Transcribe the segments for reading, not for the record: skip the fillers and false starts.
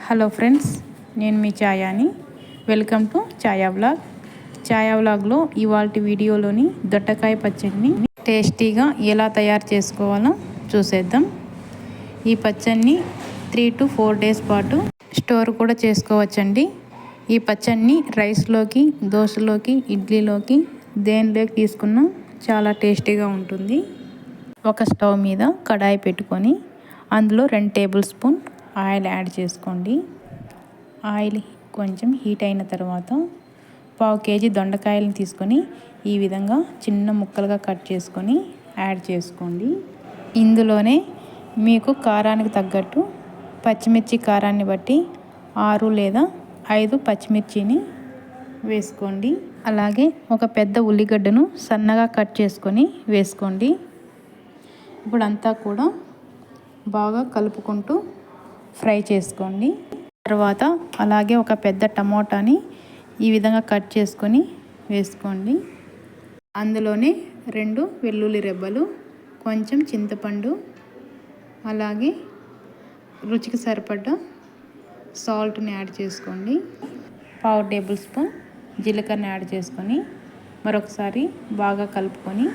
Hello friends, నేను మీ ఛాయాని. Welcome to Chaya vlog. Chaya వ్లాగ్లో ఇవాల్టి వీడియోలోని దొండకాయ పచ్చడిని టేస్టీగా ఎలా తయారు చేసుకోవాలో చూసేద్దాం. ఈ పచ్చడిని 3 to 4 days పాటు స్టోర్ కూడా చేసుకోవచ్చండి. ఈ పచ్చడిని రైస్లోకి, దోశలోకి, ఇడ్లీలోకి దేనిలోకి తీసుకున్నా చాలా టేస్టీగా ఉంటుంది. ఒక స్టవ్ మీద కడాయి పెట్టుకొని అందులో 2 టేబుల్ స్పూన్ ఆయిల్ యాడ్ చేసుకోండి. ఆయిల్ కొంచెం హీట్ అయిన తర్వాత 1/2 kg దొండకాయలను తీసుకొని ఈ విధంగా చిన్న ముక్కలుగా కట్ చేసుకొని యాడ్ చేసుకోండి. ఇందులోనే మీకు కారానికి తగ్గట్టు పచ్చిమిర్చి కారాన్ని బట్టి 6 లేదా 5 పచ్చిమిర్చిని వేసుకోండి. అలాగే ఒక పెద్ద ఉల్లిగడ్డను సన్నగా కట్ చేసుకొని వేసుకోండి. ఇప్పుడు అంతా కూడా బాగా కలుపుకుంటూ ఫ్రై చేసుకోండి. తర్వాత అలాగే ఒక పెద్ద టమోటాని ఈ విధంగా కట్ చేసుకొని వేసుకోండి. అందులోనే 2 వెల్లుల్లి రెబ్బలు, కొంచెం చింతపండు, అలాగే రుచికి సరిపడ్డ సాల్ట్ని యాడ్ చేసుకోండి. 1/2 టేబుల్ స్పూన్ జీలకర్రని యాడ్ చేసుకొని మరొకసారి బాగా కలుపుకొని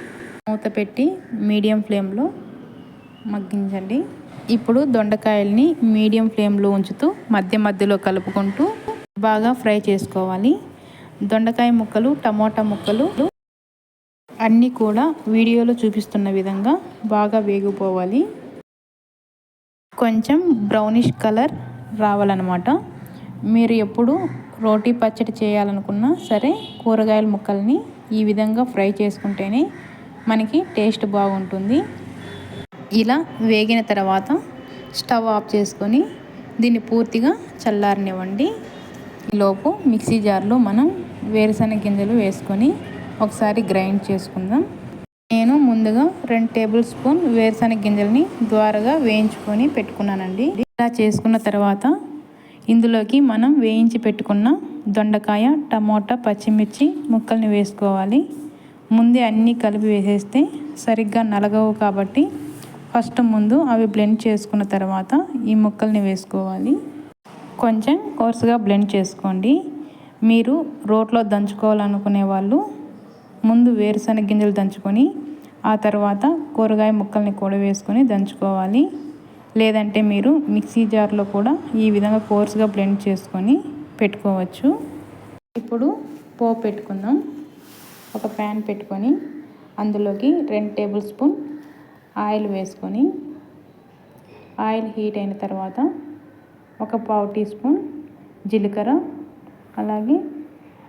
మూత పెట్టి మీడియం ఫ్లేమ్లో మగ్గించండి. ఇప్పుడు దొండకాయల్ని మీడియం ఫ్లేమ్లో ఉంచుతూ మధ్యలో కలుపుకుంటూ బాగా ఫ్రై చేసుకోవాలి. దొండకాయ ముక్కలు, టమోటా ముక్కలు అన్నీ కూడా వీడియోలో చూపిస్తున్న విధంగా బాగా వేగిపోవాలి. కొంచెం బ్రౌనిష్ కలర్ రావాలన్నమాట. మీరు ఎప్పుడు రోటీ పచ్చడి చేయాలనుకున్నా సరే కూరగాయల ముక్కల్ని ఈ విధంగా ఫ్రై చేసుకుంటేనే మనకి టేస్ట్ బాగుంటుంది. ఇలా వేగిన తర్వాత స్టవ్ ఆఫ్ చేసుకొని దీన్ని పూర్తిగా చల్లారనివ్వండి. ఈలోపు మిక్సీ జార్లో మనం వేరుశనగ గింజలు వేసుకొని ఒకసారి గ్రైండ్ చేసుకుందాం. నేను ముందుగా 2 టేబుల్ స్పూన్ వేరుశనగ గింజలని ద్వారగా వేయించుకొని పెట్టుకున్నానండి. ఇలా చేసుకున్న తర్వాత ఇందులోకి మనం వేయించి పెట్టుకున్న దొండకాయ, టమోటా, పచ్చిమిర్చి ముక్కల్ని వేసుకోవాలి. ముందే అన్నీ కలిపి వేసేస్తే సరిగ్గా నలగవు కాబట్టి ఫస్ట్ ముందు అవి బ్లెండ్ చేసుకున్న తర్వాత ఈ ముక్కల్ని వేసుకోవాలి. కొంచెం కోర్సుగా బ్లెండ్ చేసుకోండి. మీరు రోట్లో దంచుకోవాలనుకునే వాళ్ళు ముందు వేరుశనగ గింజలు దంచుకొని ఆ తర్వాత కూరగాయ ముక్కల్ని కూడా వేసుకొని దంచుకోవాలి. లేదంటే మీరు మిక్సీ జార్లో కూడా ఈ విధంగా కోర్సుగా బ్లెండ్ చేసుకొని పెట్టుకోవచ్చు. ఇప్పుడు పోపు పెట్టుకుందాం. ఒక ప్యాన్ పెట్టుకొని అందులోకి 2 టేబుల్ స్పూన్ ఆయిల్ వేసుకొని ఆయిల్ హీట్ అయిన తర్వాత ఒక 1/2 టీ స్పూన్ జీలకర్ర, అలాగే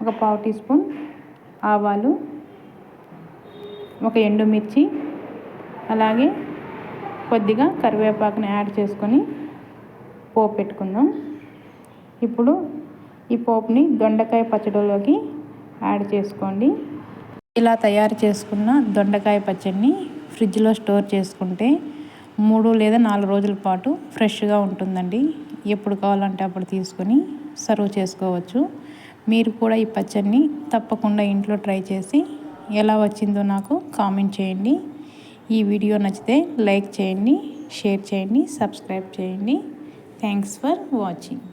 ఒక 1/2 టీ స్పూన్ ఆవాలు, ఒక ఎండుమిర్చి, అలాగే కొద్దిగా కరివేపాకుని యాడ్ చేసుకొని పోపు పెట్టుకుందాం. ఇప్పుడు ఈ పోపుని దొండకాయ పచ్చడిలోకి యాడ్ చేసుకోండి. ఇలా తయారు చేసుకున్న దొండకాయ పచ్చడిని ఫ్రిడ్జ్లో స్టోర్ చేసుకుంటే 3 లేదా 4 రోజుల పాటు ఫ్రెష్గా ఉంటుందండి. ఎప్పుడు కావాలంటే అప్పుడు తీసుకొని సర్వ్ చేసుకోవచ్చు. మీరు కూడా ఈ పచ్చడిని తప్పకుండా ఇంట్లో ట్రై చేసి ఎలా వచ్చిందో నాకు కామెంట్ చేయండి. ఈ వీడియో నచ్చితే లైక్ చేయండి, షేర్ చేయండి, సబ్స్క్రైబ్ చేయండి. Thanks for watching.